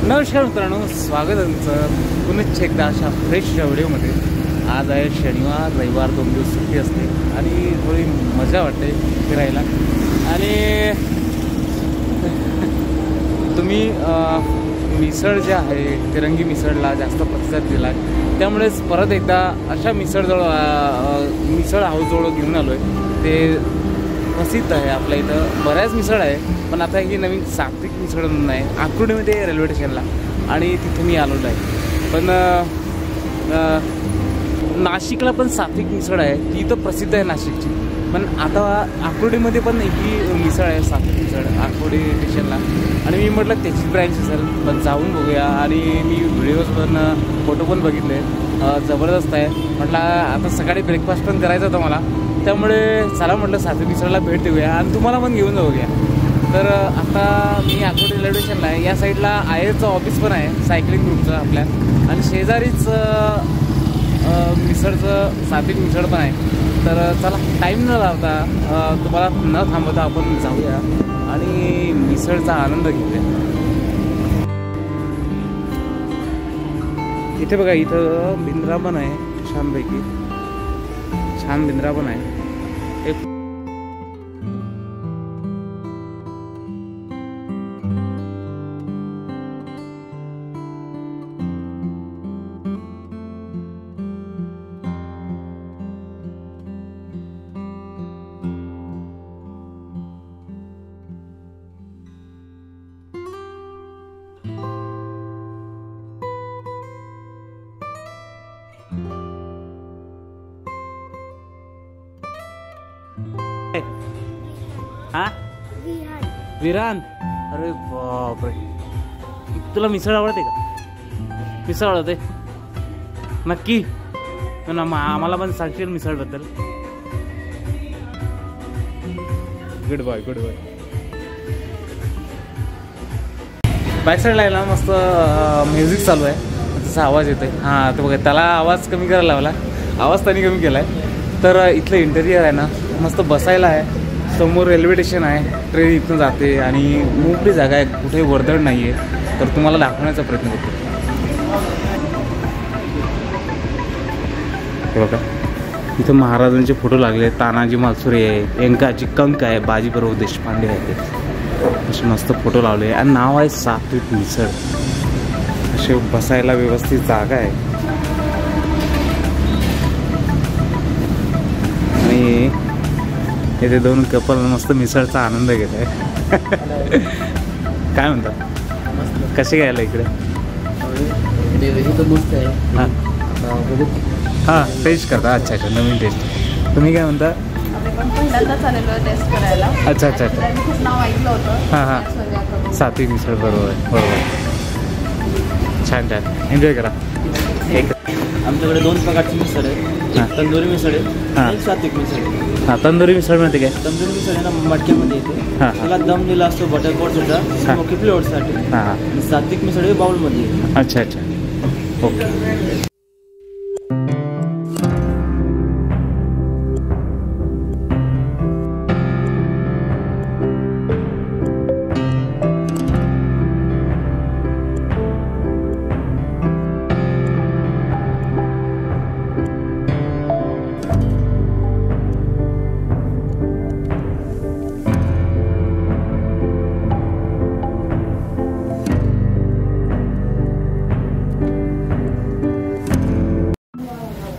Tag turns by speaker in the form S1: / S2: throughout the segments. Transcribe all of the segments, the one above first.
S1: नमस्कार मित्रांनो, स्वागत आहे तुमचं पुन्हा एकदा अशा फ्रेश व्हिडिओमध्ये। आज आहे शनिवार, रविवार 2 दिवस सुट्टी असते आणि थोडी मजा वाटते फिरायला। आणि तुम्ही मिसळ जे आहे तिरंगी मिसळला जास्त प्रतिसाद दिला आहे, त्यामुळेच परत एकदा अशा मिसळ हाऊसजवळ घेऊन आलो आहे। ते प्रसिद्ध आहे आपल्या इथं, बऱ्याच मिसळ आहे, पण आता ही नवीन सात्विक मिसळ म्हणून आहे आकुर्डीमध्ये रेल्वे स्टेशनला, आणि तिथे मी आलेलो आहे। पण नाशिकला पण सात्विक मिसळ आहे, ती तर प्रसिद्ध आहे नाशिकची, पण आता आकुर्डीमध्ये पण ही मिसळ आहे सात्विक मिसळ आकुर्डी स्टेशनला, आणि मी म्हटलं त्याची ब्रँच असेल, पण जाऊन बघूया। आणि मी व्हिडिओज पण फोटो पण बघितले, जबरदस्त आहे। म्हटलं आता सकाळी ब्रेकफास्ट पण करायचा होता मला, त्यामुळे चला म्हटलं सात्विक मिसळला भेट देऊया आणि तुम्हाला पण घेऊन जाऊया। तर आता मी आकुर्डी रेल्वे स्टेशनला आहे, या साईडला आयचं ऑफिस पण आहे सायकलिंग ग्रुपचं आपल्या, आणि शेजारीच मिसळचं सात्विक मिसळ पण आहे। तर चला टाईम न लावता तुम्हाला न थांबवता आपण जाऊया आणि मिसळचा आनंद घेऊया। इथे बघा, इथं बिंद्रा पण आहे, छानपैकी छान बिंद्रा पण आहे। हा विरान, अरे बापरे, तुला मिसळ आवडते का? मिसळ आवडते नक्की? आम्हाला पण सांगशील मिसळ बद्दल? Good bye good bye. Back साईडला आहे ना मस्त म्युझिक चालू आहे, त्याचा आवाज येतोय। हां तो बघा, त्याला आवाज कमी करायला लावला, आवाज त्यांनी कमी केला आहे। तर इथलं इंटेरियर आहे ना मस्त, बसायला आहे, समोर रेल्वे स्टेशन आहे, ट्रेन इथून जाते आणि मोकळी जागा आहे, कुठे वर्दळ नाही आहे। तर तुम्हाला दाखवण्याचा प्रयत्न करतो। हे बघा, इथं महाराजांचे फोटो लागले, तानाजी मालुसरे आहे, व्यंकाची कंक आहे, बाजीप्रभू देशपांडे आहे, ते असे मस्त फोटो लावले, आणि नाव आहे सात्विक मिसळ। असे बसायला व्यवस्थित जागा आहे, आणि इथे 2 कपल मस्त मिसळचा आनंद घेत आहे। काय म्हणतात, कसे घ्यायला इकडे? हां हां टेस्ट करता, अच्छा अच्छा, नवीन टेस्ट। तुम्ही काय म्हणता? अच्छा अच्छा अच्छा, हां हां सात्विक मिसळ, बरोबर आहे बरोबर, छान छान, एन्जॉय करा। एक
S2: आमच्याकडे 2 प्रकारची मिसळ आहे, एक तंदुरी मिसळ आहे आणि सात्विक मिसळ आहे।
S1: हां तंदुरी मिसळ म्हणते काय?
S2: तंदुरी मिसळ आहे ना मटक्यामध्ये येते, त्याला दम दिला असतो बटरकोट सुद्धा स्मोकी फ्लेवरसाठी। हां, सात्विक मिसळ हे बाउलमध्ये येते।
S1: अच्छा अच्छा, ओके।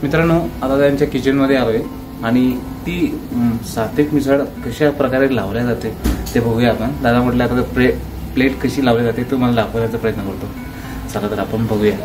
S1: मित्रांनो, आता त्यांच्या किचनमध्ये आलो आहे आणि ती सात्विक मिसळ कशा प्रकारे लावल्या जाते ते बघूया आपण। दादा म्हटलं आता प्लेट कशी लावली जाते तुम्हाला दाखवण्याचा प्रयत्न करतो, चला तर आपण बघूया।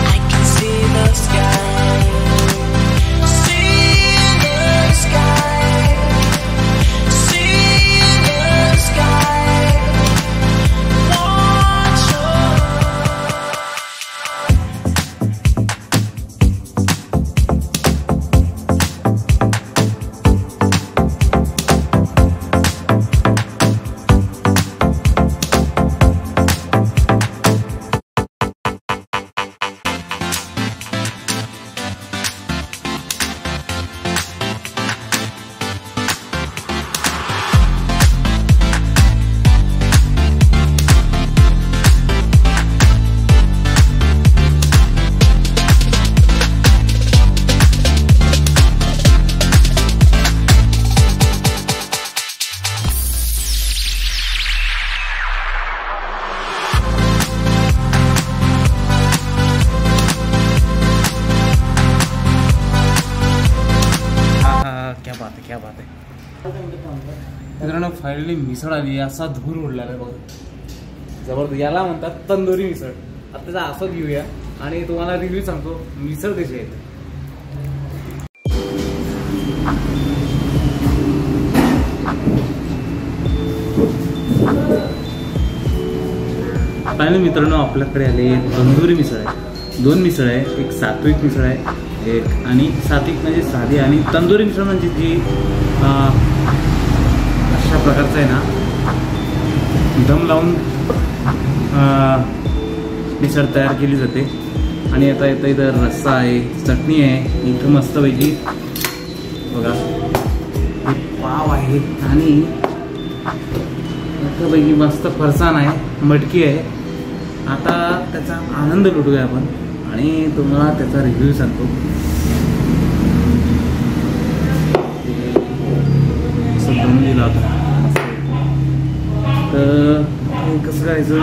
S3: I can see
S1: क्या बात आहे, क्या बात आहे. मित्रांनो फायनली मिसळ आली. असा धूर उडलेला आहे बघा, जबरदस्त. याला म्हणतात तंदुरी मिसळ. आता त्याचा आस्वाद घेऊया आणि तुम्हाला रिव्ह्यू सांगतो मिसळ कशी आहे. फायनली मित्रांनो आपल्याकडे आले तंदुरी मिसळ आहे. 2 मिसळ आहे, एक सात्विक मिसळ आहे एक, आणि सात्विक म्हणजे साधी, आणि तंदुरी मिसळ म्हणजे जी अशा प्रकारचं आहे ना, दम लावून मिसळ तयार केली जाते. आणि आता इथं रस्सा आहे, चटणी आहे, इथं मस्तपैकी बघा पाव आहे, आणि मस्तपैकी मस्त फरसाण आहे, मटकी आहे. आता त्याचा आनंद लुटूया आपण आणि तुम्हाला त्याचा रिव्ह्यू सांगतो. असं दम दिला होता तर कसं करायचं.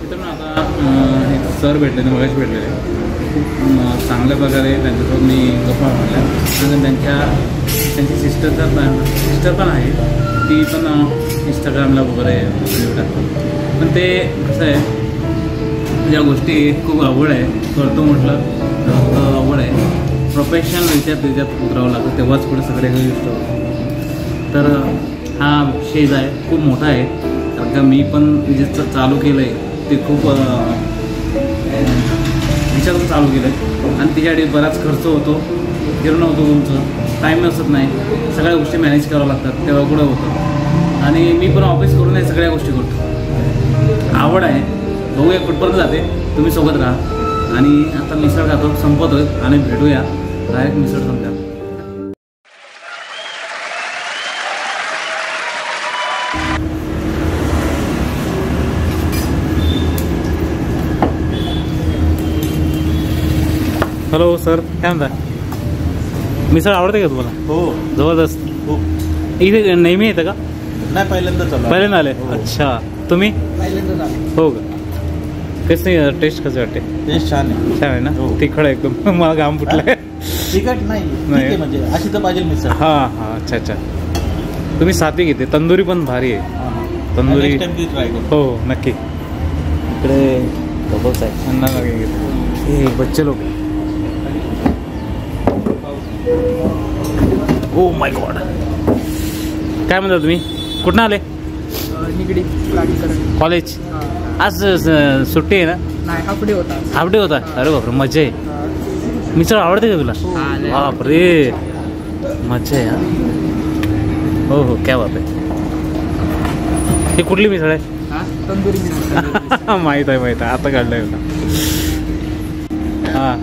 S1: मित्रांनो आता एक सर भेटले, मगाशी भेटलेले, खूप चांगल्या प्रकारे त्यांच्यासोबत मी गप्पा मारल्या. आणि त्यांची सिस्टर पण आहे, ती पण इंस्टाग्रामला वगैरे व्हिडिओ टाकतात. पण ते कसं आहे, ज्या गोष्टी खूप आवड आहे, करतो म्हटलं आवड आहे, प्रोफेशनल त्याच्यात उतरावं लागतं, तेव्हाच पुढे सगळे काही गोष्ट होतं. तर हा शेज आहे, खूप मोठा आहे. कारण का मी पण जे चालू केलं आहे ते खूप विचारून चालू केलं आहे, आणि त्याच्यासाठी बराच खर्च होतो, फिरणं होतं, तुमचं टाईम नसत नाही, सगळ्या गोष्टी मॅनेज करावं लागतात, तेव्हा कुठं होतं. आणि मी पण ऑफिस करून या सगळ्या गोष्टी करतो, आवड आहे. बघूया कुठपर्यंत जाते, तुम्ही सोबत राहा. आणि आता मिसळ खातो, संपतोय आणि भेटूया डायरेक्ट मिसळ संपल्या. हॅलो सर, काय म्हणता? मिसळ आवडते का तुम्हाला?
S2: हो,
S1: जबरदस्त.
S2: हो.
S1: इथे नेहमी येतं का?
S2: नाही, पहिल्यांदा
S1: आले. अच्छा, तुम्ही? हो का? कसं टेस्ट कसं वाटते?
S2: टेस्ट छान आहे.
S1: छान आहे ना? तिखट आहे एकदम, मला घाम फुटलाय.
S2: तिखट नाही म्हणजे अशी तर पाहिजे मिसळ.
S1: हां, अच्छा. तुम्ही सात्विक घेते, तंदुरी पण भारी आहे. तंदुरी हो नक्की. इकडे कबल्स आहे, अन्ना हे बच्चे लोक. Oh my God. काय म्हणता तुम्ही? कुठं आले?
S3: निगडी
S1: कॉलेज. आज सुट्टी आहे ना?
S3: नाही, हाफ डे होता.
S1: अरे बापरे, मजा आहे. मिसळ आवडते का तुला? बापरे, मजा आहे. हो, क्या बात आहे. ही कुठली मिसळ आहे?
S3: तंदुरी मिसळ.
S1: माहीत आहे, आता काढलंय का? हां,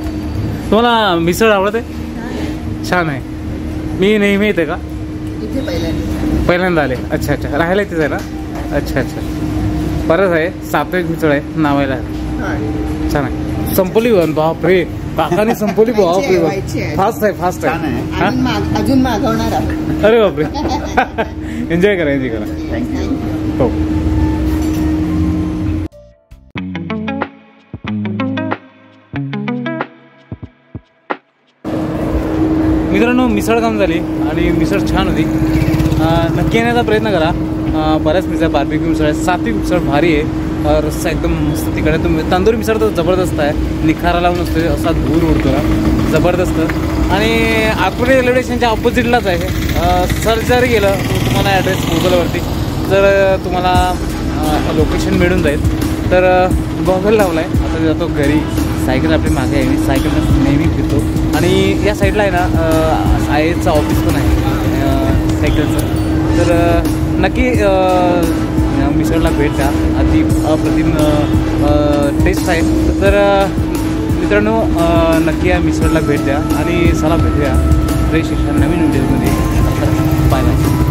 S1: तुम्हाला मिसळ आवडते? छान आहे. मी नेहमी येते का?
S3: इथे पहिल्यांदा
S1: आले. अच्छा, राहायला इथेच आहे ना? अच्छा. बरंच आहे. सात्विक मिसळ आहे नावायला. छान आहे. संपली बाप रे काकाने संपली बाप रे. फास्ट आहे फास्ट आहे.
S4: अजून मागवणार आहोत.
S1: अरे बापरे. एन्जॉय करा. हो. मित्रांनो मिसळ काम झाली आणि मिसळ छान होती. नक्की येण्याचा प्रयत्न करा. बऱ्याच मिसळ बार्बिक्यू मिसळ आहे. सात्विक मिसळ भारी आहे. रस्सा एकदम मस्त तिकडे. तंदुरी मिसळ तर जबरदस्त आहे. निखारा लावून असतो असा धूर उडतो ना जबरदस्त. आणि आकुर्डी रेल्वे स्टेशनच्या ऑपोजिटलाच आहे. सर्च जरी गेलं तुम्हाला ॲड्रेस गुगलवरती जर तुम्हाला लोकेशन मिळून जाईल. तर गॉगल लावला आहे. आता जातो घरी. सायकल आपली मागे आहे. मी सायकल नेहमी फिरतो. आणि या साईडला आहे ना आयएचं ऑफिस पण आहे सायकलचं. तर नक्की मिसळला भेट द्या. अति अप्रतिम टेस्ट आहे. तर मित्रांनो नक्की या मिसळला भेट द्या आणि चला भेटूया फ्रेश नवीन व्हिडिओमध्ये. Bye bye.